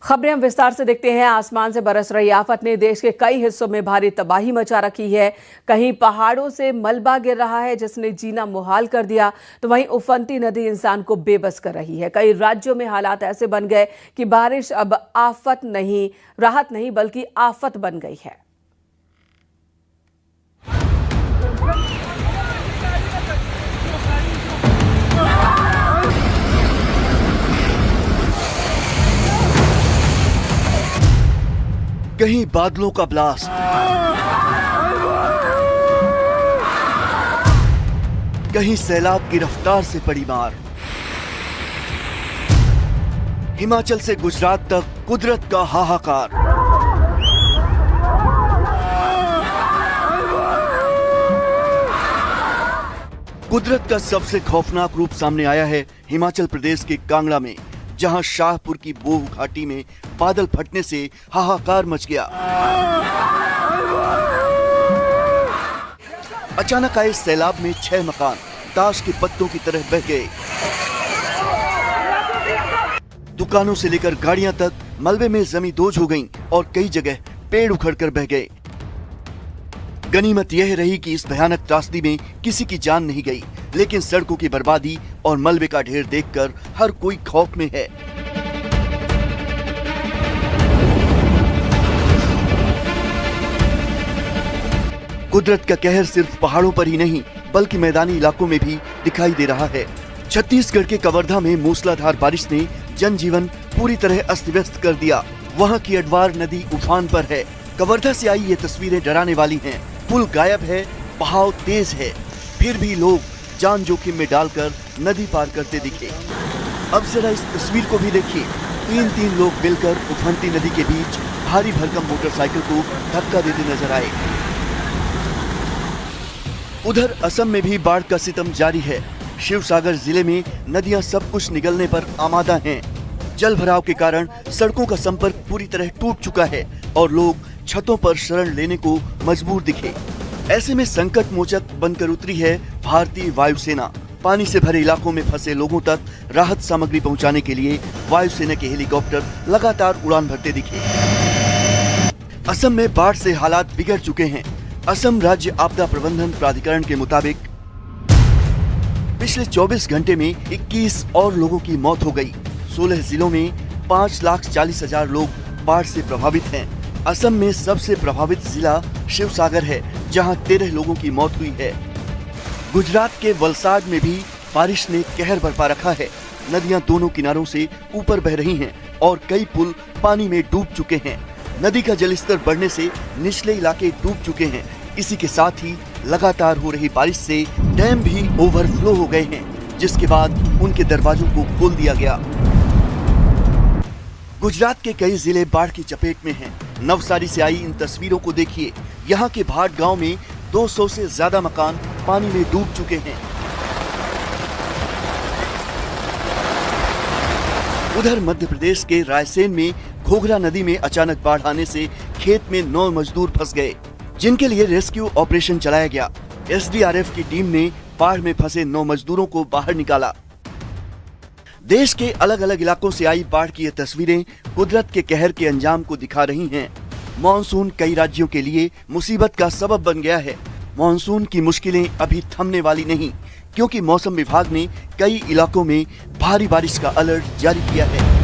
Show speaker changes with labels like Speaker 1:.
Speaker 1: खबरें हम विस्तार से देखते हैं। आसमान से बरस रही आफत ने देश के कई हिस्सों में भारी तबाही मचा रखी है। कहीं पहाड़ों से मलबा गिर रहा है जिसने जीना मुहाल कर दिया, तो वहीं उफनती नदी इंसान को बेबस कर रही है। कई राज्यों में हालात ऐसे बन गए कि बारिश अब राहत नहीं बल्कि आफत बन गई है।
Speaker 2: कहीं बादलों का ब्लास्ट, कहीं सैलाब की रफ्तार से पड़ी मार। हिमाचल से गुजरात तक कुदरत का हाहाकार। कुदरत का सबसे खौफनाक रूप सामने आया है हिमाचल प्रदेश के कांगड़ा में, जहां शाहपुर की बोह घाटी में बादल फटने से हाहाकार मच गया। अचानक आए सैलाब में 6 मकान ताश के पत्तों की तरह बह गए। दुकानों से लेकर गाड़ियां तक मलबे में जमींदोज हो गईं और कई जगह पेड़ उखड़कर बह गए। गनीमत यह रही कि इस भयानक त्रासदी में किसी की जान नहीं गई, लेकिन सड़कों की बर्बादी और मलबे का ढेर देखकर हर कोई खौफ में है। कुदरत का कहर सिर्फ पहाड़ों पर ही नहीं बल्कि मैदानी इलाकों में भी दिखाई दे रहा है। छत्तीसगढ़ के कवर्धा में मूसलाधार बारिश ने जनजीवन पूरी तरह अस्त व्यस्त कर दिया। वहां की अडवार नदी उफान पर है। कवर्धा से आई ये तस्वीरें डराने वाली हैं। पुल गायब है, बहाव तेज है, फिर भी लोग जान जोखिम में डालकर नदी पार करते दिखे। अब जरा इस तस्वीर को भी देखिए। 3 लोग मिलकर उफनती नदी के बीच भारी भरकम मोटरसाइकिल को धक्का देते नजर आए। उधर असम में भी बाढ़ का सितम जारी है। शिवसागर जिले में नदियां सब कुछ निगलने पर आमादा हैं। जल भराव के कारण सड़कों का संपर्क पूरी तरह टूट चुका है और लोग छतों पर शरण लेने को मजबूर दिखे। ऐसे में संकट मोचक बनकर उतरी है भारतीय वायुसेना। पानी से भरे इलाकों में फंसे लोगों तक राहत सामग्री पहुंचाने के लिए वायुसेना के हेलीकॉप्टर लगातार उड़ान भरते दिखे। असम में बाढ़ से हालात बिगड़ चुके हैं। असम राज्य आपदा प्रबंधन प्राधिकरण के मुताबिक पिछले 24 घंटे में 21 और लोगों की मौत हो गई। 16 जिलों में 5,40,000 लोग बाढ़ से प्रभावित हैं। असम में सबसे प्रभावित जिला शिवसागर है, जहां 13 लोगों की मौत हुई है। गुजरात के वलसाड में भी बारिश ने कहर बरपा रखा है। नदियां दोनों किनारों से ऊपर बह रही हैं और कई पुल पानी में डूब चुके हैं। नदी का जलस्तर बढ़ने से निचले इलाके डूब चुके हैं। इसी के साथ ही लगातार हो रही बारिश से डैम भी ओवरफ्लो हो गए हैं, जिसके बाद उनके दरवाजों को खोल दिया गया। गुजरात के कई जिले बाढ़ की चपेट में हैं। नवसारी से आई इन तस्वीरों को देखिए। यहाँ के भाट गांव में 200 से ज्यादा मकान पानी में डूब चुके हैं। उधर मध्य प्रदेश के रायसेन में घोघरा नदी में अचानक बाढ़ आने से खेत में 9 मजदूर फंस गए, जिनके लिए रेस्क्यू ऑपरेशन चलाया गया। एसडीआरएफ की टीम ने बाढ़ में फंसे 9 मजदूरों को बाहर निकाला। देश के अलग अलग इलाकों से आई बाढ़ की ये तस्वीरें कुदरत के कहर के अंजाम को दिखा रही हैं। मॉनसून कई राज्यों के लिए मुसीबत का सबब बन गया है। मॉनसून की मुश्किलें अभी थमने वाली नहीं, क्योंकि मौसम विभाग ने कई इलाकों में भारी बारिश का अलर्ट जारी किया है।